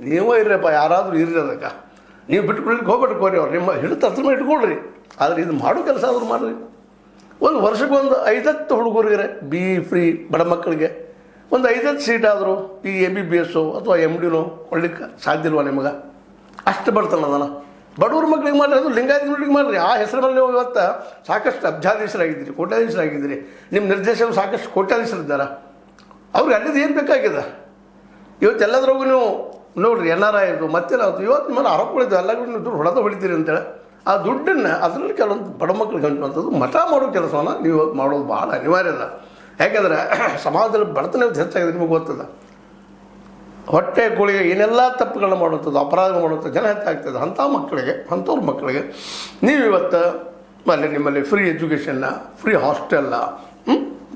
ನೀವೇ ಇರ್ರಪ್ಪ, ಯಾರಾದರೂ ಇರ್ರಿ. ಅದಕ್ಕೆ ನೀವು ಬಿಟ್ಕೊಳ್ಲಿಕ್ಕೆ ಹೋಗ್ಬಿಟ್ಕೋರಿ, ಅವ್ರು ನಿಮ್ಮ ಹಿಡಿತ ಹತ್ರ ಇಟ್ಕೊಳ್ರಿ. ಆದರೆ ಇದು ಮಾಡೋ ಕೆಲಸ ಆದರೂ ಮಾಡಿರಿ. ಒಂದು ವರ್ಷಕ್ಕೊಂದು 5 ಹುಡುಗರಿಗೆ ಬಿ ಫ್ರೀ, ಬಡ ಮಕ್ಕಳಿಗೆ ಒಂದು 5 ಸೀಟ್ ಆದರೂ ಈ MBBS ಅಥವಾ MDನೋ ಕೊಡ್ಲಿಕ್ಕೆ ಸಾಧ್ಯ ಇಲ್ವ ನಿಮಗೆ? ಅಷ್ಟು ಬರ್ತಾನೆ ಅದನ್ನು ಬಡವ್ರ ಮಕ್ಳಿಗೆ ಮಾಡಿರಿ, ಅದು ಲಿಂಗಾಯತ ಮಕ್ಕಳಿಗೆ ಮಾಡಿರಿ. ಆ ಹೆಸರು ಮೇಲೆ ನೀವು ಇವತ್ತು ಸಾಕಷ್ಟು ಅಬ್ಜಾಧೀಶರಾಗಿದ್ದೀರಿ, ಕೋಟ್ಯಾಧೀಶರಾಗಿದ್ದೀರಿ. ನಿಮ್ಮ ನಿರ್ದೇಶಕರು ಸಾಕಷ್ಟು ಕೋಟ್ಯಾಧೀಶರಿದ್ದಾರೆ. ಅವ್ರಿಗೆ ಅಲ್ಲಿದ್ದು ಏನು ಬೇಕಾಗಿದೆ? ಇವತ್ತೆಲ್ಲದ್ರಾಗೂ ನೀವು ನೋಡಿರಿ, NRI ಆಯಿತು, ಮತ್ತೇನಾಯ್ತು, ಇವತ್ತು ನಿಮ್ಮ ಮೇಲೆ ಆರೋಪಗಳಿದ್ದು ಎಲ್ಲ ನೀವು ದುಡ್ಡು ಹೊಡೆದ ಹೊಡಿತೀರಿ ಅಂತೇಳಿ ಆ ದುಡ್ಡನ್ನು ಅದರಲ್ಲಿ ಕೆಲವೊಂದು ಬಡ ಮಕ್ಕಳಿಗೆ ಹಂಚುವಂಥದ್ದು ಮಠ ಮಾಡೋ ಕೆಲಸವನ್ನು ನೀವು ಮಾಡೋದು ಭಾಳ ಅನಿವಾರ್ಯ ಅದ. ಯಾಕೆಂದರೆ ಸಮಾಜದಲ್ಲಿ ಬಡತನ ಹೆಚ್ಚಾಗಿದೆ, ನಿಮಗೆ ಗೊತ್ತದ. ಹೊಟ್ಟೆ ಕೋಳಿಗೆ ಏನೆಲ್ಲ ತಪ್ಪುಗಳನ್ನ ಮಾಡುವಂಥದ್ದು, ಅಪರಾಧ ಮಾಡುವಂಥದ್ದು ಜನ ಹೆಚ್ಚಾಗ್ತದೆ. ಅಂಥವ್ರ ಮಕ್ಕಳಿಗೆ ನೀವು ಇವತ್ತು ಅಲ್ಲಿ ನಿಮ್ಮಲ್ಲಿ ಫ್ರೀ ಎಜುಕೇಷನ್ನ, ಫ್ರೀ ಹಾಸ್ಟೆಲ್ಲ,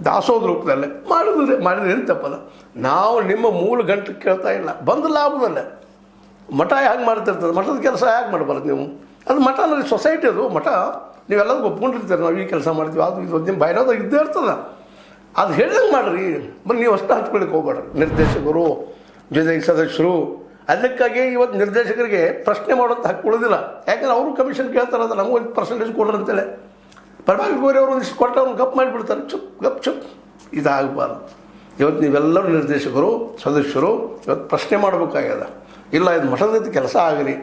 ದಾಸೋಹ ರೂಪದಲ್ಲೇ ಮಾಡಿದ್ರೆ ಏನು ತಪ್ಪಲ್ಲ. ನಾವು ನಿಮ್ಮ ಮೂಲ ಗಂಟೆ ಕೇಳ್ತಾ ಇಲ್ಲ, ಬಂದ ಲಾಭದಲ್ಲೇ. ಮಠ ಹೇಗೆ ಮಾಡ್ತಿರ್ತದೆ, ಮಠದ ಕೆಲಸ ಹೇಗೆ ಮಾಡಬಾರ್ದು ನೀವು? ಅದು ಮಠ ಅಂದರೆ ಸೊಸೈಟಿ, ಅದು ಮಠ. ನೀವೆಲ್ಲದೂ ಒಪ್ಕೊಂಡಿರ್ತೀರಿ, ನಾವು ಈ ಕೆಲಸ ಮಾಡ್ತೀವಿ, ಅದು ಇದು ನಿಮ್ಮ ಬೈರೋದಾಗ ಇದ್ದೇ ಇರ್ತದೆ. ಅದು ಹೇಳ್ದಂಗೆ ಮಾಡಿರಿ, ಬರೀ ನೀವು ಅಷ್ಟು ಹಂಚ್ಕೊಳ್ಳಿಕ್ಕೆ ಹೋಗ್ಬೇಡ್ರಿ. ನಿರ್ದೇಶಕರು ಜೊತೆಗೆ ಸದಸ್ಯರು, ಅದಕ್ಕಾಗಿ ಇವತ್ತು ನಿರ್ದೇಶಕರಿಗೆ ಪ್ರಶ್ನೆ ಮಾಡೋಂಥ ಹಕ್ಕು ಉಳಿದಿಲ್ಲ. ಯಾಕಂದ್ರೆ ಅವರು ಕಮಿಷನ್ ಕೇಳ್ತಾರಲ್ಲ, ನಮಗೂ ಒಂದು ಪರ್ಸೆಂಟೇಜ್ ಕೊಡ್ರಿ ಅಂತೇಳಿ. ಪ್ರಭಾಕರ್ ಕೋರಿ ಅವರು ಒಂದಿಷ್ಟು ಕೊಟ್ಟು ಅವ್ರನ್ನ ಗಪ್ ಮಾಡಿಬಿಡ್ತಾರೆ, ಚುಪ್. ಇದಾಗಬಾರ್ದು. ಇವತ್ತು ನೀವೆಲ್ಲರೂ ನಿರ್ದೇಶಕರು, ಸದಸ್ಯರು ಇವತ್ತು ಪ್ರಶ್ನೆ ಮಾಡಬೇಕಾಗ್ಯದ. ಇಲ್ಲ, ಇದು ಮಠದ ಕೆಲಸ ಆಗಲಿ,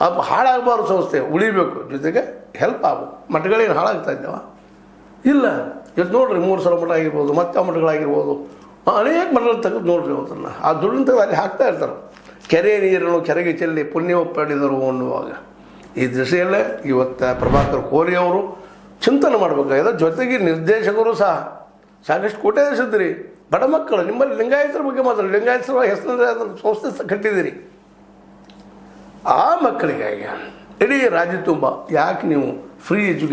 ಅದು ಹಾಳಾಗಬಾರ್ದು. ಸಂಸ್ಥೆ ಉಳಿಬೇಕು, ಜೊತೆಗೆ ಹೆಲ್ಪ್ ಆಗು. ಮಠಗಳೇನು ಹಾಳಾಗ್ತಾ ಇದ್ದಾವ? ಇಲ್ಲ. ಇವತ್ತು ನೋಡಿರಿ, 3 ಸಲ ಮಠ ಆಗಿರ್ಬೋದು, ಮತ್ತೆ ಮಠಗಳಾಗಿರ್ಬೋದು, ಅನೇಕ ಮಠಗಳು ತೆಗೆದು ನೋಡ್ರಿ. ಇವತ್ತನ್ನು ಆ ದುಡ್ಡನ್ನು ತೆಗೆದು ಅಲ್ಲಿ ಹಾಕ್ತಾ ಇರ್ತಾರೆ. ಕೆರೆ ನೀರನ್ನು ಕೆರೆಗೆ ಚೆಲ್ಲಿ ಪುಣ್ಯ ಪಡೆದರು ಅನ್ನುವಾಗ ಈ ದಿಸೆಯಲ್ಲೇ ಇವತ್ತು ಪ್ರಭಾಕರ್ ಕೋರಿ ಅವರು ಚಿಂತನೆ ಮಾಡಬೇಕಾಗಿದೆ. ಜೊತೆಗೆ ನಿರ್ದೇಶಕರು ಸಹ ಸಾಕಷ್ಟು ಕೋಟ್ಯಾಧೀಶರಿದ್ದೀರಿ. ಬಡ ಮಕ್ಕಳು ನಿಮ್ಮಲ್ಲಿ ಲಿಂಗಾಯತರ ಬಗ್ಗೆ ಮಾತ್ರ, ಲಿಂಗಾಯತರ ಹೆಸರಲ್ಲಿ ಅದನ್ನು ಸಂಸ್ಥೆ ಕಟ್ಟಿದ್ದೀರಿ. ಆ ಮಕ್ಕಳಿಗಾಗಿ ಇಡೀ ರಾಜ್ಯ ತುಂಬ ಯಾಕೆ ನೀವು ಫ್ರೀ ಎಜುಕೇಷನ್